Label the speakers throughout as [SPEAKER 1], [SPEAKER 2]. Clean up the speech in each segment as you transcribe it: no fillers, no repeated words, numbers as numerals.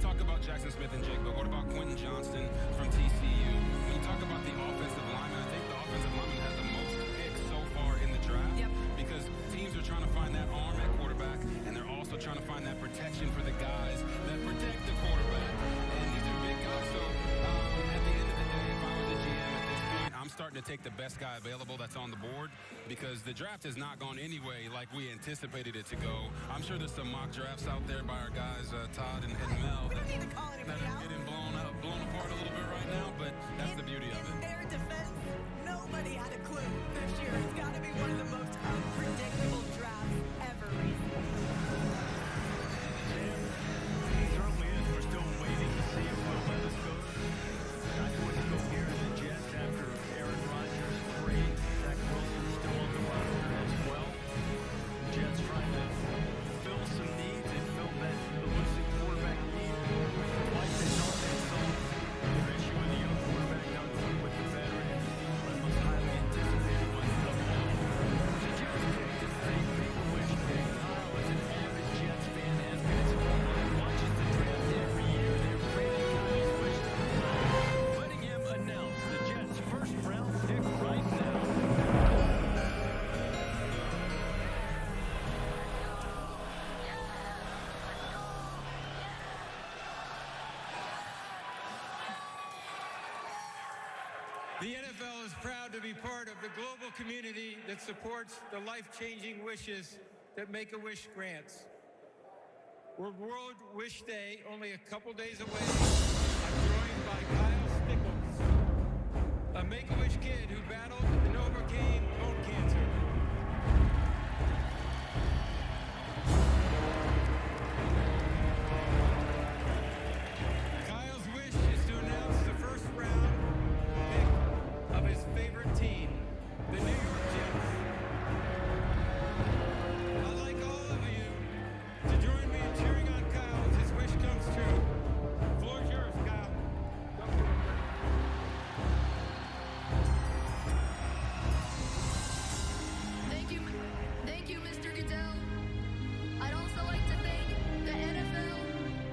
[SPEAKER 1] talk about Jackson Smith and Jigba, what about Quentin Johnston from TCU? When you talk about the offensive lineman, I think the offensive lineman has the most picks so far in the draft.
[SPEAKER 2] Yep.
[SPEAKER 1] Because teams are trying to find that arm at quarterback, and they're also trying to find that protection for the guys that protect the quarterback. And these are big guys, so at the end of the day, if I was a GM at this point, I'm starting to take the best guy available that's on the board, because the draft has not gone any way like we anticipated it to go. I'm sure there's some mock drafts out there by our guys, Todd and Mel,
[SPEAKER 2] We don't need to call
[SPEAKER 1] that
[SPEAKER 2] anybody
[SPEAKER 1] are
[SPEAKER 2] out.
[SPEAKER 1] getting blown apart a little bit right now, but that's the beauty of
[SPEAKER 2] In
[SPEAKER 1] it.
[SPEAKER 2] their defense, nobody had a clue this year. It's got to be one of the most unpredictable drafts ever.
[SPEAKER 3] He certainly is. We're still waiting to see if Will Levis goes. Not going to go here in the Jets after Aaron Rodgers trade. Zach Wilson still on the roster as well. Jets trying to fill some needs and fill that elusive quarterback need. Like they thought they solved their issue with the young quarterback, now going with the veteran, the most highly anticipated one of all. The Jets pick is a make-a-wish pick. Kyle is an avid Jets fan, as good as he watches the draft every year. They're creating Kyle's wish, letting him announce the Jets' first-round pick right now.
[SPEAKER 4] The NFL is proud to be part of the global community that supports the life-changing wishes that Make-A-Wish grants. World Wish Day, only a couple days away. I'm joined by Kyle Stickles, a Make-A-Wish kid who battled and overcame bone cancer. Kyle's wish is to announce the first round pick of his favorite team, the New York Jets. I'd like all of you to join me in cheering on Kyle as his wish comes true. The floor is yours, Kyle. Go for it.
[SPEAKER 5] Thank you, Mr. Goodell. I'd also like to thank the NFL,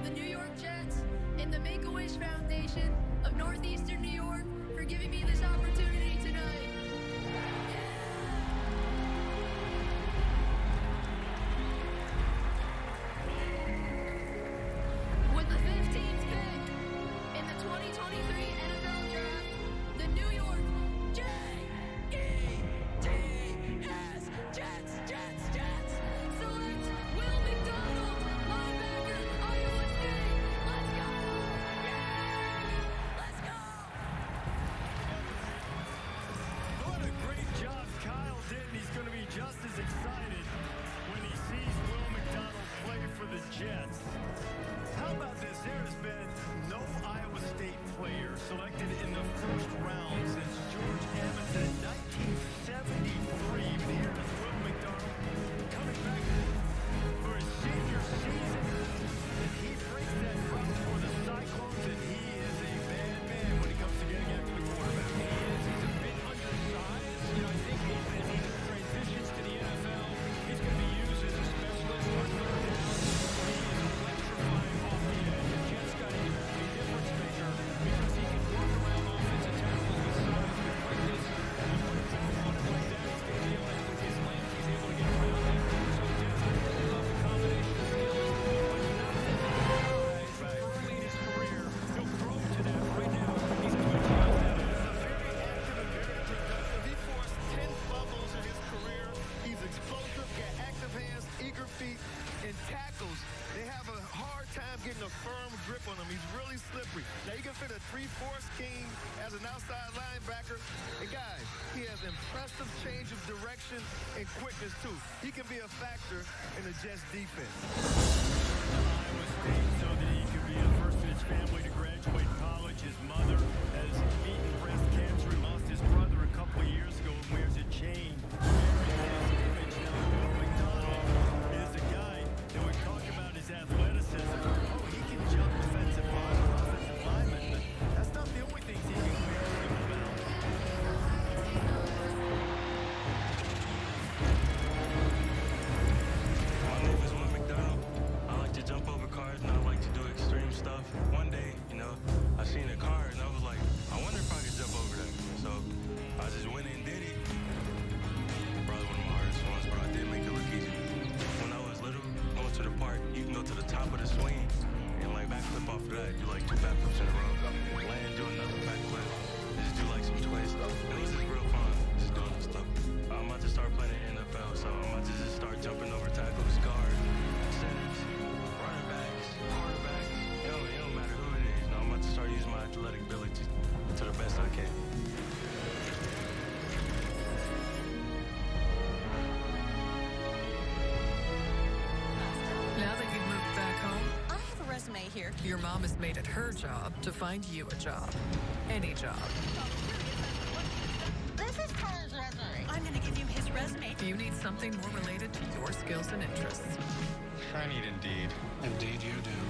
[SPEAKER 5] the New York Jets, and the Make-A-Wish Foundation of Northeastern New York for giving me this opportunity tonight. With the 15th pick in the 2023 NFL Draft, the New York Jets, Jets, select Will McDonald, linebacker, Iowa State. Let's go! Let's go!
[SPEAKER 3] What a great job Kyle did, and he's going to be just as excited when he sees Will McDonald play for the Jets. How about this? There has been no Iowa State player selected in the first round since George Hamilton in 1973. But here is Will McDonald coming back for his senior season. And he breaks that route for the Cyclones, and he is a bad man when it comes to getting after the quarterback. He is. He's a bit undersized. You know, I think as he transitions to the NFL, he's going to be used as a specialist on third down. He is electrifying off the edge. The Jets got a difference maker because he can work around offensive tackles with size, with quickness. And when it's all on him like that, he's going to feel like with his length, he's able to get around there. So the Jets, I really love the combination of skills. But you know, early in his career, he'll grow to that. Right now, he's twitching out that. Very active and very productive.
[SPEAKER 6] He forced 10 fumbles in his career. He's explosive, got active hands, eager feet, and tackles. They have a hard time getting a firm grip on him. He's really slippery. Now, you can fit a 3-4 scheme as an outside linebacker. And, guys, he has impressive change of direction and quickness, too. He can be a factor in the Jets' defense.
[SPEAKER 3] Iowa State, so that he could be the first in his family to graduate college. His mother has beaten breast cancer and lost his brother a couple of years ago and wears a chain. Very image. Now, Will McDonald is a guy that we talk about his athleticism. Oh, he can jump defensive linemen, offensive linemen, but that's not the only things he can clear people about.
[SPEAKER 1] My name is Will McDonald.
[SPEAKER 7] park, you can go to the top of the swing and like backflip off of that. Do like 2 backflips in a row. Land, do another backflip. Just do like some twists. And it's just real fun. Just doing this stuff. I'm about to start playing in the NFL, so I'm about to just start jumping over tackles, guards, centers, running backs, quarterbacks. It don't matter who it is. I'm about to start using my athletic ability to the best I can.
[SPEAKER 8] Now that you've moved back home,
[SPEAKER 2] I have a resume here.
[SPEAKER 8] your mom has made it her job to find you a job. Any job.
[SPEAKER 2] This is Tyler's resume. I'm going to give you his resume.
[SPEAKER 8] You need something more related to your skills and interests.
[SPEAKER 7] I need Indeed.
[SPEAKER 1] Indeed you do.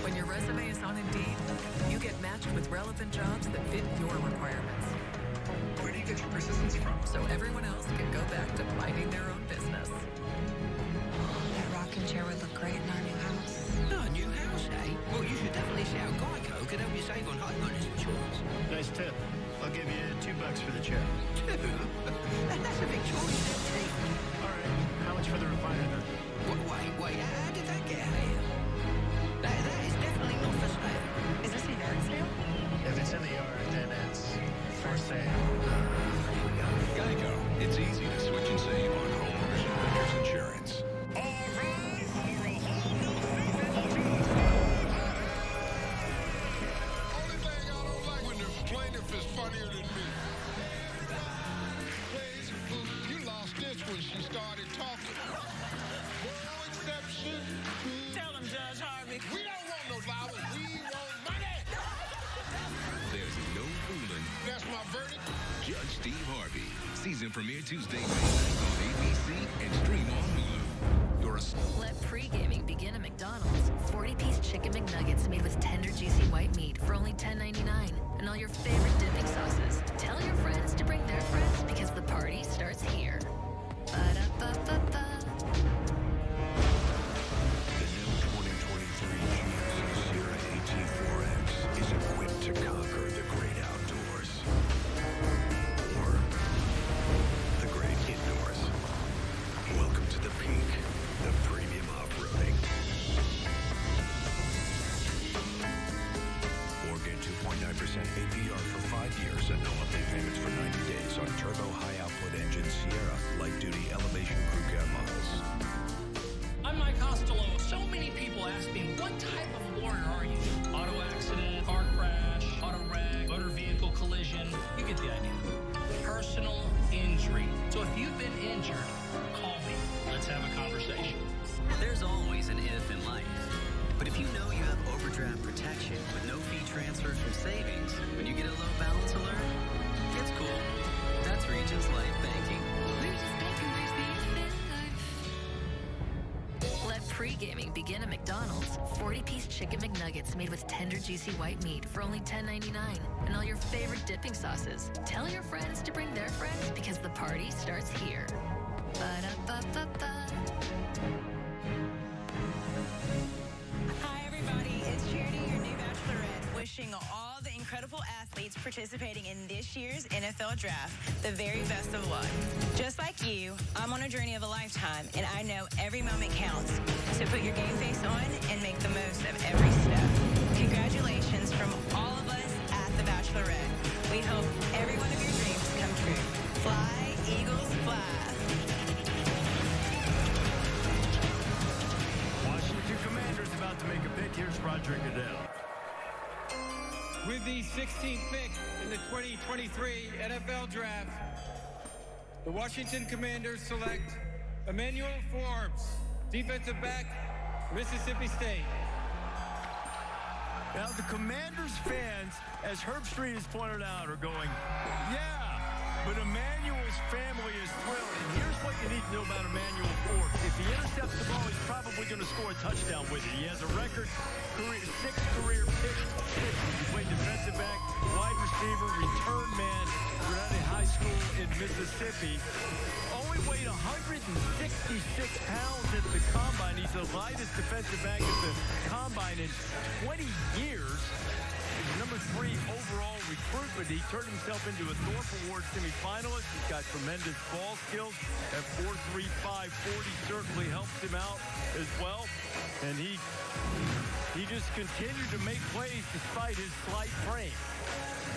[SPEAKER 8] When your resume is on Indeed, you get matched with relevant jobs that fit your requirements.
[SPEAKER 9] Where do you get your persistence from?
[SPEAKER 8] So everyone else can go back to minding their own business.
[SPEAKER 2] That rocking chair would look great in our new house.
[SPEAKER 9] Oh, a new house, eh? Well, you should definitely shout Geico. Could help you save on homeowners insurance.
[SPEAKER 6] Nice tip. I'll give you $2 for the chair.
[SPEAKER 9] That's a big choice, isn't
[SPEAKER 6] All right. How much for the refiner then?
[SPEAKER 9] it? Wait, how did that get here? That is definitely not for sale.
[SPEAKER 2] Is this a yard sale?
[SPEAKER 6] If it's in the yard, then it's for sale.
[SPEAKER 10] Geico. It's easy to switch and save on homeowners and renters insurance.
[SPEAKER 11] Only thing I don't like when the plaintiff is funnier than me. Please, you lost this when she started talking. No exception.
[SPEAKER 2] Tell him, Judge Harvey.
[SPEAKER 11] We don't want no flowers. We want money.
[SPEAKER 10] There's no fooling.
[SPEAKER 11] That's my verdict.
[SPEAKER 10] Judge Steve Harvey. Season premiere Tuesday May 9th on ABC and stream on Hulu.
[SPEAKER 5] Let pre-gaming begin at McDonald's. 40-piece chicken McNuggets made with tender, juicy white meat for only $10.99. And all your favorite dipping sauces. Tell your friends to bring their friends because the party starts here. Ba-da-ba-ba-ba.
[SPEAKER 10] The new 2023 GMC Sierra AT4X is equipped to conquer the great outdoors. Or the great indoors. Welcome to the peak of premium off-roading. Or get 2.9% APR for 5 years and no monthly payments for 90 days on turbo high-output engine Sierra light-duty elevation crew cab models.
[SPEAKER 12] I'm Mike Costello. So many people ask me, what type of warrant are you? Auto accident, car crash, auto wreck, motor vehicle collision. You get the idea. Personal injury. So if you've been injured, call me. Let's have a conversation.
[SPEAKER 9] There's always an if in life. But if you know you have overdraft protection with no fee transfers from savings, when you get a low balance alert, it's cool. That's Regions Life Banking.
[SPEAKER 5] Let pre-gaming begin at McDonald's. 40-piece chicken McNuggets made with tender, juicy white meat for only $10.99. And all your favorite dipping sauces. Tell your friends to bring their friends because the party starts here. Ba-da-ba-ba-ba.
[SPEAKER 2] Hi, everybody. It's Charity, your new bachelorette, wishing all the incredible athletes participating in this year's NFL Draft the very best of luck. Just like you, I'm on a journey of a lifetime, and I know every moment counts. So put your game face on and make the most of every step. Congratulations from all of us at The Bachelorette. We hope every one of your dreams come true. Fly, Eagles, fly.
[SPEAKER 3] Washington Commanders about to make a pick. Here's Roger Goodell.
[SPEAKER 4] With the 16th pick in the 2023 NFL Draft, the Washington Commanders select Emmanuel Forbes, defensive back, Mississippi State.
[SPEAKER 3] Now, the Commanders fans, as Herb Street has pointed out, are going, yeah, but Emmanuel's family is thrilled. And here's what you need to know about Emmanuel Forbes. If he intercepts the ball, he's probably going to score a touchdown with it. He has a record 6 career picks. He played defensive back, wide receiver, return man, Granada High School in Mississippi. Only Boyd weighed 166 pounds at the combine. He's the lightest defensive back at the combine in 20 years. He's number 3 overall recruitment. He turned himself into a Thorpe Award semifinalist. He's got tremendous ball skills. At 4.35 40 certainly helps him out as well. And he just continued to make plays despite his slight frame.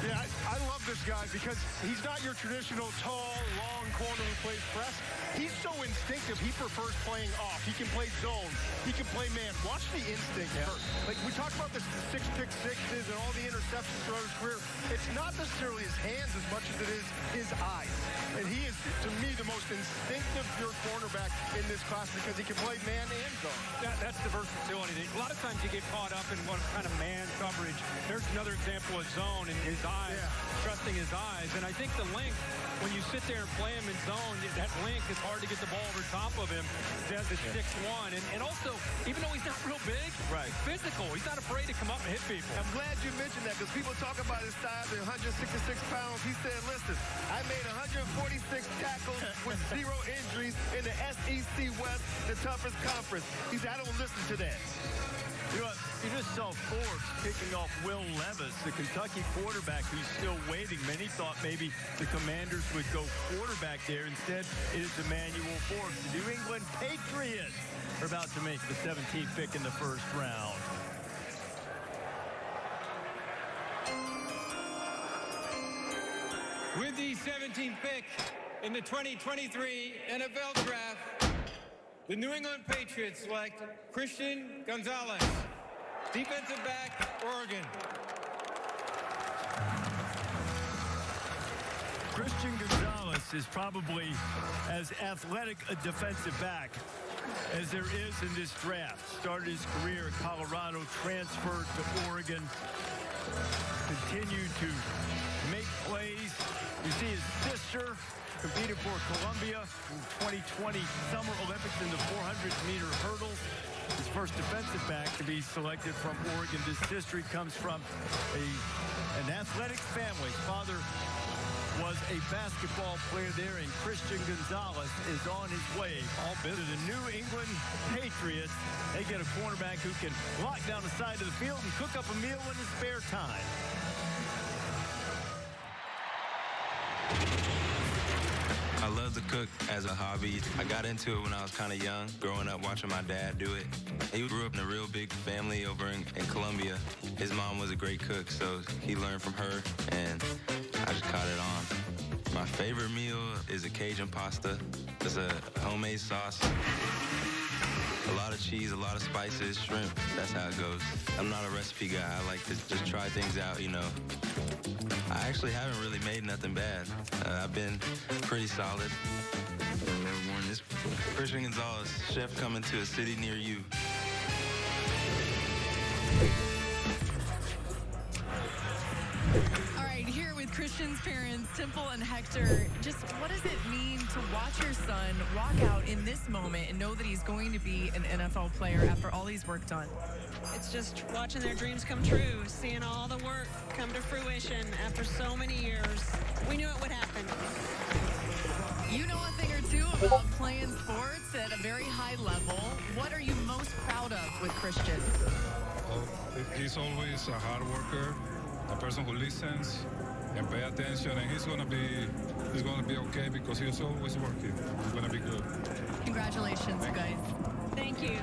[SPEAKER 13] Yeah, I love this guy because he's not your traditional tall, long corner who plays press. He's so instinctive. He prefers playing off. He can play zone. He can play man. Watch the instinct. Yeah. Like we talk about the 6 pick sixes and all the interceptions throughout his career. It's not necessarily his hands as much as it is his eyes. And he is, to me, the most instinctive pure cornerback in this class because he can play man and zone.
[SPEAKER 14] That's the versatility. A lot of times you get caught up in what kind of man coverage. There's another example of zone and his eyes, trusting his eyes. And I think the length, when you sit there and play him in zone, that length, it's hard to get the ball over top of him. He has a 6'1". And also, even though he's not real big, he's physical. He's not afraid to come up and hit people.
[SPEAKER 6] I'm glad you mentioned that because people talk about his size at 166 pounds. He said, listen, I made 146 tackles with 0 injuries in the SEC West, the toughest conference. He said, I don't listen to that.
[SPEAKER 3] You know, you just saw Forbes picking off Will Levis, the Kentucky quarterback who's still waiting. Many thought maybe the Commanders would go quarterback there. Instead, it is Emmanuel Forbes. The New England Patriots are about to make the 17th pick in the first round.
[SPEAKER 4] With the 17th pick in the 2023 NFL Draft, the New England Patriots select Christian Gonzalez, defensive back, Oregon.
[SPEAKER 3] Christian Gonzalez is probably as athletic a defensive back as there is in this draft. Started his career at Colorado, transferred to Oregon, continued to make plays. You see his sister competed for Columbia in 2020 Summer Olympics in the 400-meter hurdles. His first defensive back to be selected from Oregon. This history comes from an athletic family. His father was a basketball player there, and Christian Gonzalez is on his way to the New England Patriots. They get a cornerback who can lock down the side of the field and cook up a meal in his spare time.
[SPEAKER 7] I love to cook as a hobby. I got into it when I was kind of young, growing up watching my dad do it. He grew up in a real big family over in Columbia. His mom was a great cook, so he learned from her, and I just caught it on. My favorite meal is a Cajun pasta. It's a homemade sauce. A lot of cheese, a lot of spices, shrimp. That's how it goes. I'm not a recipe guy. I like to just try things out, you know. I actually haven't really made nothing bad. I've been pretty solid. I've never worn this before. Christian Gonzalez, chef coming to a city near you.
[SPEAKER 8] All right, here with Christian's parents, Temple and Hector, just what does it mean to watch your son walk out in this moment and know that he's going to be an NFL player after all he's worked on?
[SPEAKER 15] It's just watching their dreams come true, seeing all the work come to fruition after so many years. We knew it would happen.
[SPEAKER 8] You know a thing or two about playing sports at a very high level. What are you most proud of with Christian?
[SPEAKER 16] He's always a hard worker, a person who listens and pay attention, and he's gonna be okay because he's always working. He's gonna be good.
[SPEAKER 8] Congratulations, you guys.
[SPEAKER 15] Thank you.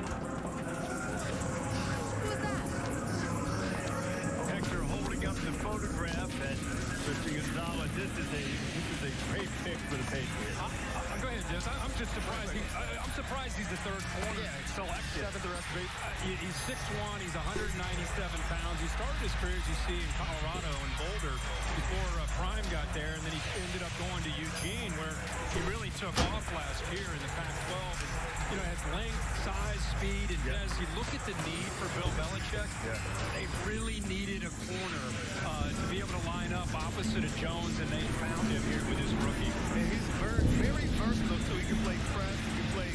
[SPEAKER 3] Hector holding up the photograph, and Christian Gonzalez, this is a great pick for the Patriots.
[SPEAKER 14] Go ahead, Jess. I'm just surprised. I'm surprised he's the third corner selected.
[SPEAKER 6] Seventh or
[SPEAKER 14] He's 6'1". He's 197 pounds. He started his career, as you see, in Colorado and Boulder before Prime got there, and then he ended up going to Eugene, where he really took off last year in the Pac-12. And, you know, has length, size, speed, and Des, you look at the need for Bill Belichick. They really needed a corner to be able to line up opposite of Jones, and they found him here with his rookie.
[SPEAKER 6] And he's very versatile, too. He can play press, he can play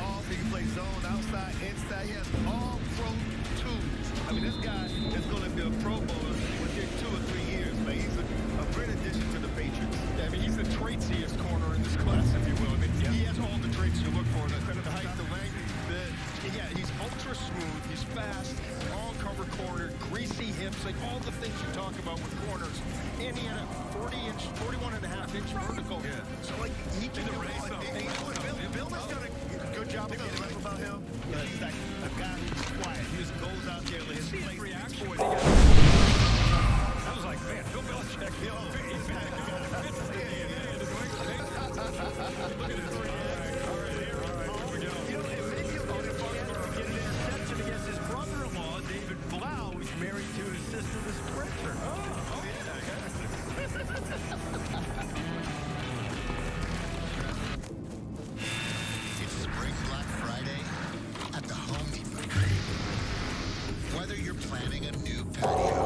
[SPEAKER 6] off, he can play zone, outside, inside. He has all pro tools. I mean, this guy is going to be a Pro Bowler within 2 or 3 years, man. He's a great addition to the Patriots.
[SPEAKER 14] Yeah, I mean, he's the traitiest corner in this class, if you will. I mean,
[SPEAKER 13] He has all the traits you look for, the height, the length. He's ultra smooth. He's fast, long cover corner, greasy hips, like all the things you talk about with corners. And he had a 41.5-inch vertical. Yeah. So, like, he can do it. Bill has done a good job of getting up about him. Yeah, he's like a guy who's quiet. He just goes out there and his reaction.
[SPEAKER 14] I was like, man, Bill Belichick. He's back. Look at this. All right, here we go.
[SPEAKER 3] You know, it may be a little fun for him to get an interception against his brother-in-law, David Blau, who's married to his sister, the Sprinter.
[SPEAKER 17] It's Spring Black Friday at the Home Depot. Whether you're planning a new patio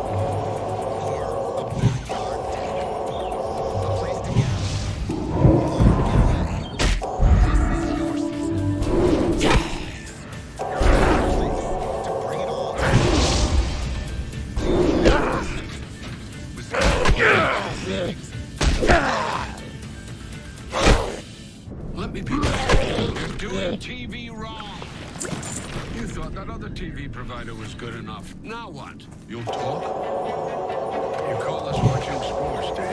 [SPEAKER 17] or a backyard deck, a place to gather or get away, this is your season. To bring it all
[SPEAKER 18] Let me be clear. You're doing TV wrong. You thought that other TV provider was good enough. Now what? You'll talk? You call us watching sports, do you?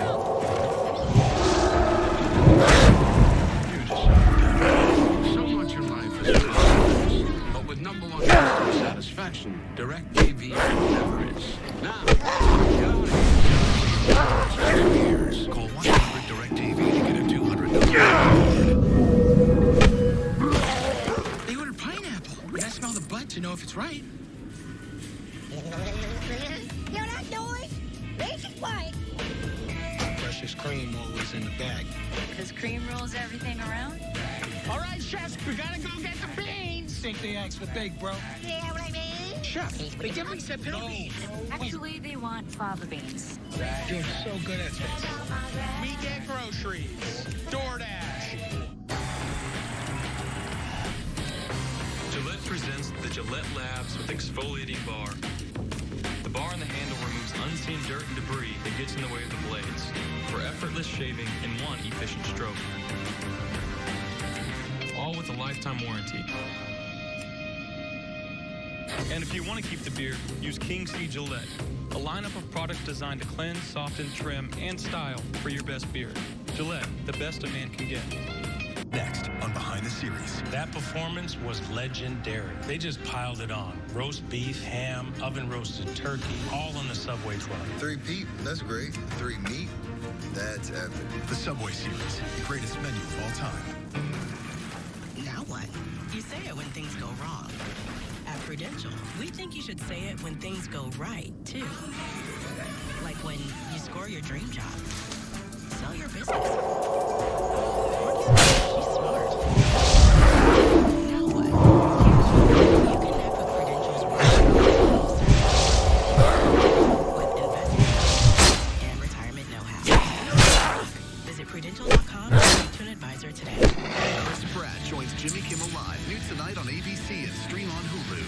[SPEAKER 18] You decide. So much in life is possible, but with number one customer satisfaction, DirecTV never is. Now, get out of here.
[SPEAKER 17] 2 years. Call 1-800-DIRECTV to get a $200 card.
[SPEAKER 19] They ordered pineapple. When I smell the butt to know if it's right.
[SPEAKER 20] Hear that noise? Basic white.
[SPEAKER 19] Precious cream always in the bag.
[SPEAKER 2] Because cream rules everything around?
[SPEAKER 19] All right, chefs, we gotta go get the beans. Think they asked for big, bro.
[SPEAKER 20] Yeah, what I mean?
[SPEAKER 19] Chef, they definitely said piddle beans.
[SPEAKER 2] Actually, they want fava beans.
[SPEAKER 19] You're so good at this. We get groceries. DoorDash.
[SPEAKER 21] Gillette presents the Gillette Labs with Exfoliating Bar. The bar and the handle removes unseen dirt and debris that gets in the way of the blades for effortless shaving in one efficient stroke. All with a lifetime warranty. And if you want to keep the beard, use King C Gillette, a lineup of products designed to cleanse, soften, trim, and style for your best beard. Gillette, the best a man can get.
[SPEAKER 22] Next on Behind the Series.
[SPEAKER 23] That performance was legendary. They just piled it on. Roast beef, ham, oven roasted turkey, all in the Subway truck.
[SPEAKER 17] 3 Pete, that's great. 3 meat, that's epic.
[SPEAKER 22] The Subway Series, the greatest menu of all time.
[SPEAKER 24] Now what? You say it when things go wrong. At Prudential, we think you should say it when things go right, too. Like when you score your dream job, sell your business. She's smart. Now what? You connect with Prudential's with investment and retirement know-how. Visit Prudential.com and speak to an advisor today.
[SPEAKER 10] Chris Pratt joins Jimmy Kimmel Live. New tonight on ABC and stream on Hulu.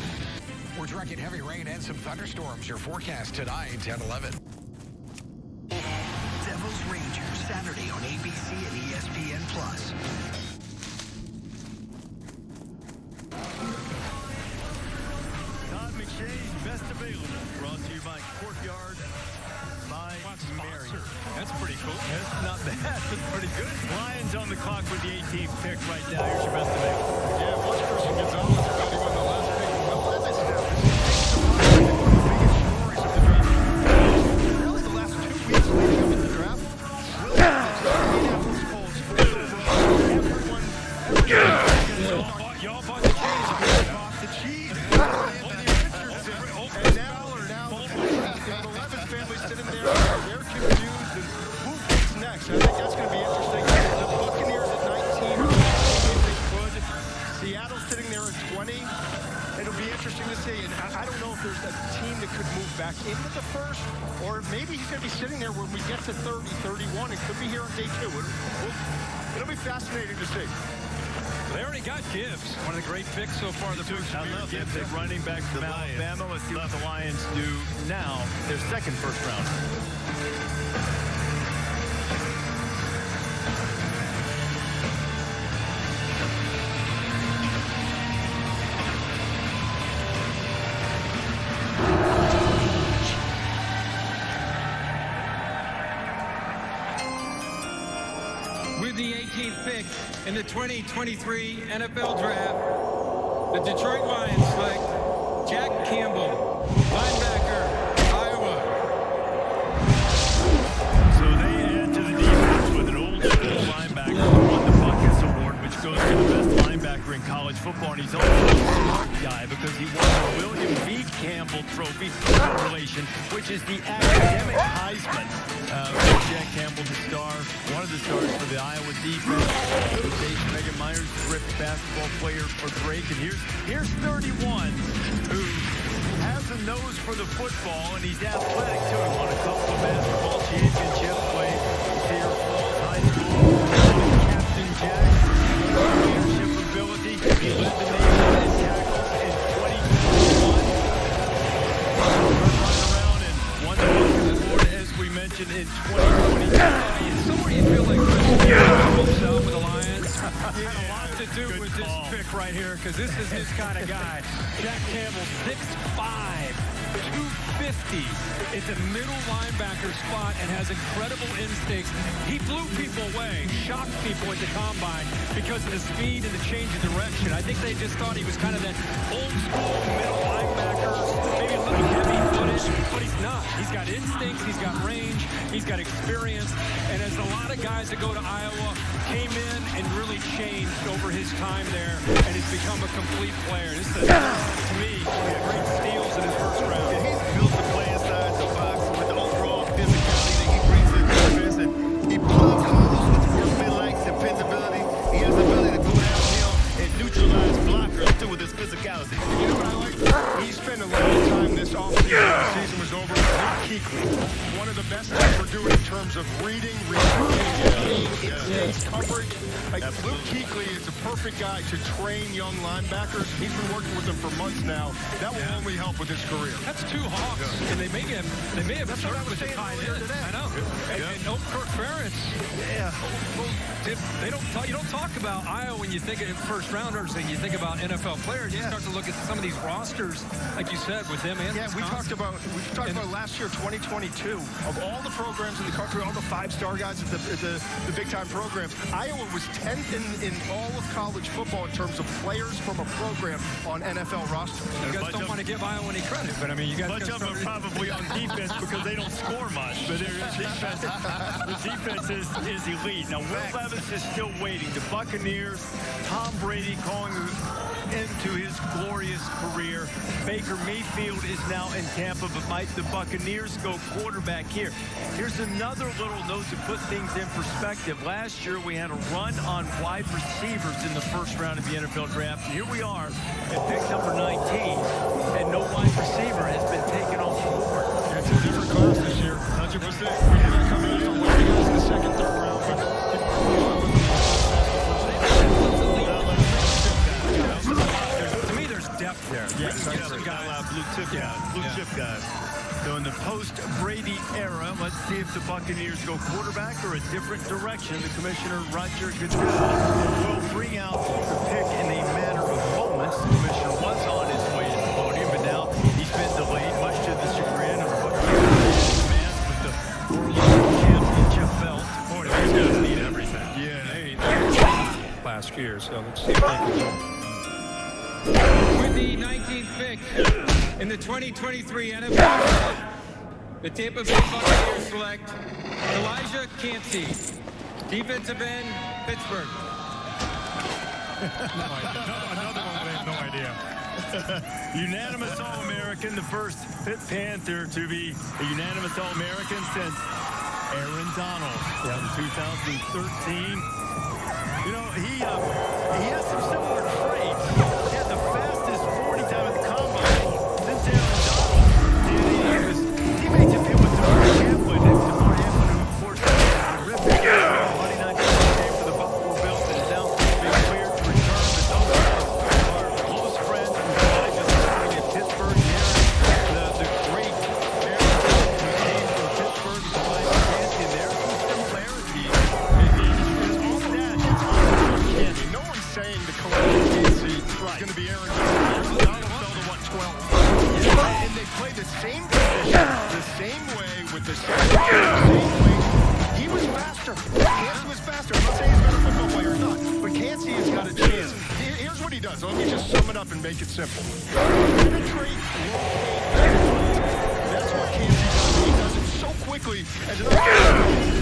[SPEAKER 25] We're tracking heavy rain and some thunderstorms. Your forecast tonight at 11.
[SPEAKER 10] Devils Rangers, Saturday on ABC and ESPN+.
[SPEAKER 3] Todd McShay's Best Available, brought to you by Courtyard by Mary.
[SPEAKER 14] That's pretty cool.
[SPEAKER 3] That's not bad. That's pretty good. Lions on the clock with the 18th pick right now. Here's your Best Available.
[SPEAKER 13] Yeah, once Christian Gonzalez really won the last pick. Will Levis now. Really, the last 2 weeks leading up to the draft. Will Levis, Indianapolis Colts,
[SPEAKER 3] Y'all bought the cheese.
[SPEAKER 13] Bought the cheese. And now the Levis family sitting there. They're confused. And who picks next? I think that's going to be interesting. The Buccaneers at 19. Seattle sitting there at 20. It'll be interesting to see. And I don't know if there's a team that could move back into the first, or maybe he's going to be sitting there when we get to 30, 31. It could be here on day 2. It'll be fascinating to see.
[SPEAKER 14] They already got Gibbs, one of the great picks so far. The
[SPEAKER 3] I love Gibbs at running back from Alabama. Let's see what the Lions do now. Their second first round.
[SPEAKER 4] 19th pick in the 2023 NFL Draft, the Detroit Lions select Jack Campbell, linebacker, Iowa.
[SPEAKER 3] So they add to the defense with an old school linebacker who won the Buckets Award, which goes to the best linebacker in college football. And he's also a smart guy because he won the William V. Campbell Trophy relation, which is the academic Heisman. Jack Campbell, the star, one of the stars for the Iowa defense. Megan Myers, terrific basketball player for Drake. And here's 31, who has a nose for the football, and he's athletic too. He won a couple of basketball championships, played Cedar Falls High School. Captain Jack, leadership ability. He led the nation in tackles in 2021. Right around and won the Buckets Award, as we mentioned, in 2022.
[SPEAKER 14] Somewhere you feel like Chris out with the Lions had a lot to do with this pick right here, because this is his kind of guy. Jack Campbell, 6'5", 250 at the middle linebacker spot and has incredible instincts. He blew people away, shocked people at the combine because of the speed and the change of direction. I think they just thought he was kind of that old school middle linebacker, maybe a little heavy footage, but he's not. He's got instincts, he's got range, he's got experience, and as a lot of guys that go to Iowa came in and really changed over his time there and has become a complete player. This is, to me, great steals in his first round.
[SPEAKER 6] And he's built to play inside the box with the overall physicality that he brings to the defense, and he plugs holes with workman-like dependability. He has the ability to go downhill and neutralize blockers too with his physicality.
[SPEAKER 13] You know what I like? He spent a lot of time this offseason. The season was over with Luke Kuechly. One of the best things we're doing in terms of reading, coverage. Like Luke Kuechly is a perfect guy to train young linebackers. He's been working with them for months now. That will only help with his career.
[SPEAKER 14] That's two Hawks, and they may have
[SPEAKER 13] That's what I was saying earlier today.
[SPEAKER 14] I know. And Kirk Ferentz. Yeah. Well, you don't talk about Iowa when you think of first rounders and you think about NFL players. You start to look at some of these rosters, like you said, with them and
[SPEAKER 13] we talked about last year, 2022, of all the programs in the country, all the five-star guys at the big-time programs. Iowa was 10th in all of college football in terms of players from a program on NFL rosters.
[SPEAKER 14] You guys don't want to give Iowa any credit, but I mean, you guys.
[SPEAKER 3] Much of them are probably on defense because they don't score much, but the defense is elite. Now, Will Levis is still waiting. The Buccaneers, Tom Brady calling into his glorious career. Baker Mayfield is now in Tampa, but might the Buccaneers go quarterback here? Here's another little note to put things in perspective. Last year, we had a run on wide receivers in the first round of the NFL draft. And here we are at pick number 19, and no wide receiver has been taken off the board.
[SPEAKER 13] Yeah, it's a different class this year. 100%. We had that coming in on one of the guys in the second, third round.
[SPEAKER 14] To me, there's depth there.
[SPEAKER 3] Yes, blue chip guys. So in the post-Brady era, let's see if the Buccaneers go quarterback or a different direction. The commissioner, Roger Goodell, will bring out the pick in a matter of moments. The commissioner was on his way to the podium, but now he's been delayed, much to the chagrin of the Buccaneers fans with the World Championship belt.
[SPEAKER 14] Boy, these guys need everything.
[SPEAKER 3] Yeah,
[SPEAKER 14] they last year, so let's see if they can go.
[SPEAKER 4] With the 19th pick in the 2023 NFL Draft, the Tampa Bay Buccaneers select Elijah Cansey, defensive end, Pittsburgh.
[SPEAKER 14] Another one we have no idea.
[SPEAKER 3] Unanimous All-American, the first Pitt Panther to be a unanimous All-American since Aaron Donald in 2013. You know, he has some similar traits. He had the fastest 40 time at the combine since Aaron Donald. His teammates have been with DeMar Hamlin, who of course had a terrific Monday night game for the Buffalo Bills and is now being cleared to return. But those guys are close friends from Elijah starting at Pittsburgh. The great Aaron Donald who came from Pittsburgh to Elijah Cansey, and there are some similarities.
[SPEAKER 13] No one's saying the Cansey is going to be Aaron Donald. Donald fell to what, 12? And they play the same position, the same way, with the same way. He was faster. Cansey was faster. I'm not saying he's better football sum it up and make it simple. Penetrate, that's what Cam does. He does it so quickly. And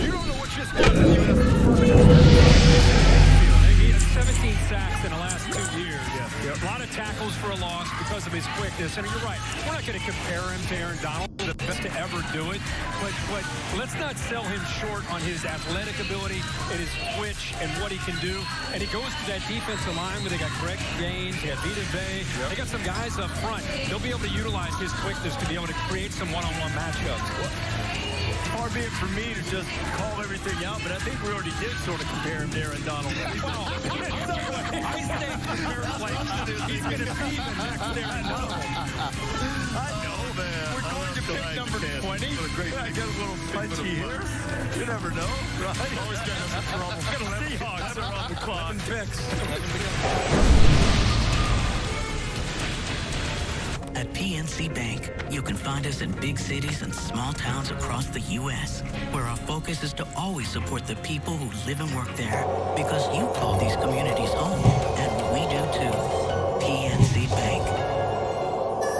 [SPEAKER 13] you don't know what just happened. You have
[SPEAKER 14] He has 17 sacks in the last 2 years. Yeah. A lot of tackles for a loss because of his quickness. And you're right, we're not going to compare him to Aaron Donald, the best to ever do it. But let's not sell him short on his athletic ability and his twitch and what he can do. And he goes to that defensive line where they got Greg Gaines, they got Vita Bay. Yep. They got some guys up front. They'll be able to utilize his quickness to be able to create some one-on-one matchups.
[SPEAKER 3] Far be it for me to just call everything out, but I think we already did sort of compare him to Aaron Donald.
[SPEAKER 14] Well, I say compare like he's going to be the next Aaron Donald.
[SPEAKER 3] I know, man.
[SPEAKER 14] We're going to pick number 20.
[SPEAKER 3] I get a little punchy here. You never know, right?
[SPEAKER 14] Always get us in trouble.
[SPEAKER 3] Seahawks are on the clock.
[SPEAKER 14] 11 picks.
[SPEAKER 1] At PNC Bank, you can find us in big cities and small towns across the U.S., where our focus is to always support the people who live and work there, because you call these communities home, and we do too. PNC Bank.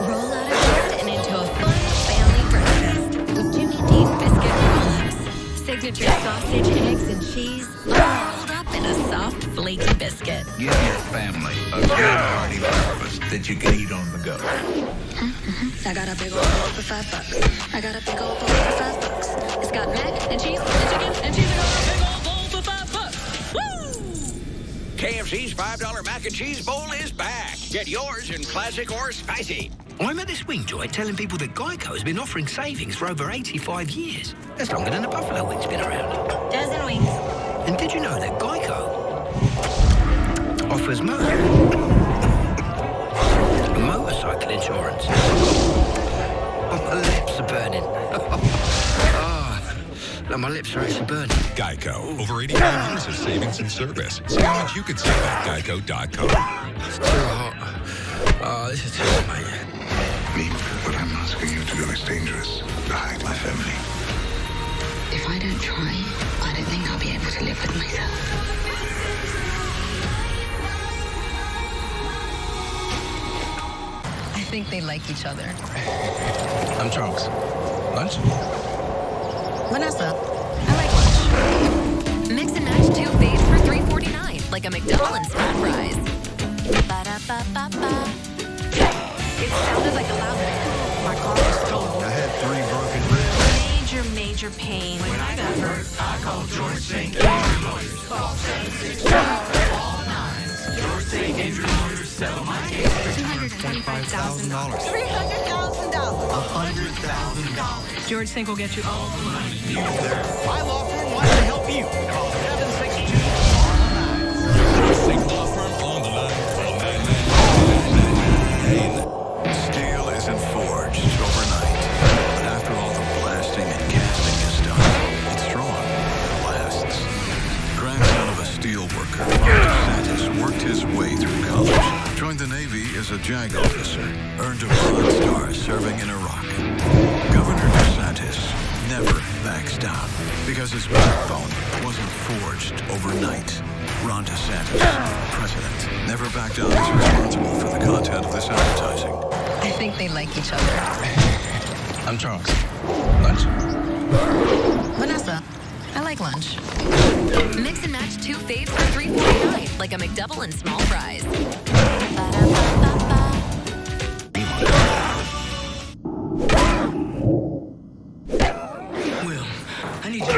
[SPEAKER 5] Roll out of bed and into a fun family breakfast with Jimmy Dean biscuit roll-ups. Signature sausage, eggs, and cheese, all rolled up in a soft, flaky biscuit.
[SPEAKER 9] Give your family a good hearty breakfast that you can eat on the go.
[SPEAKER 5] I got a big old bowl for $5. I got a big old bowl for $5. It's got mac and cheese and chicken and cheese and a big old bowl for $5. Woo!
[SPEAKER 25] KFC's $5 mac and cheese bowl is back. Get yours in classic or spicy. I'm at the swing joint telling people that Geico's been offering savings for over 85 years. That's longer than the Buffalo Wing's been around.
[SPEAKER 20] Dozen wings.
[SPEAKER 25] And did you know that Geico offers motorcycle insurance? Oh, my lips are burning. No, my lips are actually burning.
[SPEAKER 11] Geico. Over 85 years of savings and service. See how much you could save at geico.com.
[SPEAKER 25] It's too hot. Oh, this is too hot, mate.
[SPEAKER 10] Me, what I'm asking you to do is dangerous. Hide my family.
[SPEAKER 5] If I don't try, I don't think I'll be able to live with myself.
[SPEAKER 8] I think they like each other.
[SPEAKER 25] I'm Trunks. Lunch?
[SPEAKER 5] Vanessa, I like lunch. Mix and match 2 faves for $3.49, like a McDouble and small fries. Ba-da-ba-ba-ba. It sounded like a loud man. My car was totaled.
[SPEAKER 10] I had 3 broken ribs.
[SPEAKER 5] Major pain. When I got hurt,
[SPEAKER 10] I called George St. Andrew Lawyers. Call 762 all 9s. George St. Andrew Lawyers settle my case for
[SPEAKER 5] $225,000.
[SPEAKER 20] $300,000.
[SPEAKER 10] $100,000.
[SPEAKER 8] George Sink will get you all the money.
[SPEAKER 10] My law firm wants to help you. Call 762 all 9s.
[SPEAKER 11] Sink Law Firm on the line.
[SPEAKER 10] Steel isn't forged overnight. But after all the blasting and casting is done, it's strong. It lasts. Grandson of a steel worker, DeSantis worked his way through college. Joined the Navy as a JAG officer. Earned a Bronze Star serving in Iraq. Governor DeSantis never backs down because his backbone wasn't forged overnight. Ron DeSantis, president, never backed down, is responsible for the content of this advertising.
[SPEAKER 8] I think they like each other.
[SPEAKER 25] I'm Trunks. Lunch?
[SPEAKER 8] Vanessa, I like lunch.
[SPEAKER 5] Mix and match 2 faves for $3.49, like a McDouble and small fries. Ba-da-ba-ba-ba.
[SPEAKER 1] Will, I need you to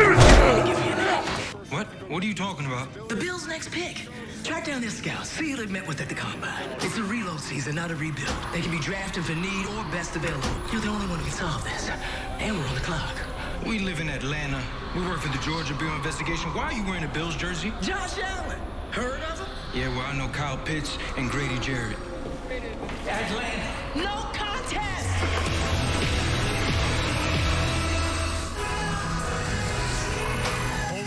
[SPEAKER 1] give me a name.
[SPEAKER 12] What? What are you talking about?
[SPEAKER 1] The Bills' next pick. Track down their scouts. See who they've met with at the Combine. It's a reload season, not a rebuild. They can be drafted for need or best available. You're the only one who can solve this. And we're on the clock.
[SPEAKER 12] We live in Atlanta. We work for the Georgia Bureau Investigation. Why are you wearing a Bills jersey?
[SPEAKER 1] Josh Allen. Heard of him?
[SPEAKER 12] Yeah, well, I know Kyle Pitts and Grady Jarrett.
[SPEAKER 1] Atlanta. No contest!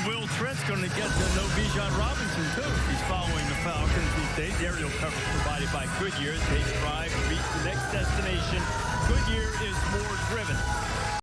[SPEAKER 3] Will Trent's going to get to know Bijan Robinson, too. He's following the Falcons these days. Aerial coverage provided by Goodyear. It takes pride to reach the next destination. Goodyear is more driven.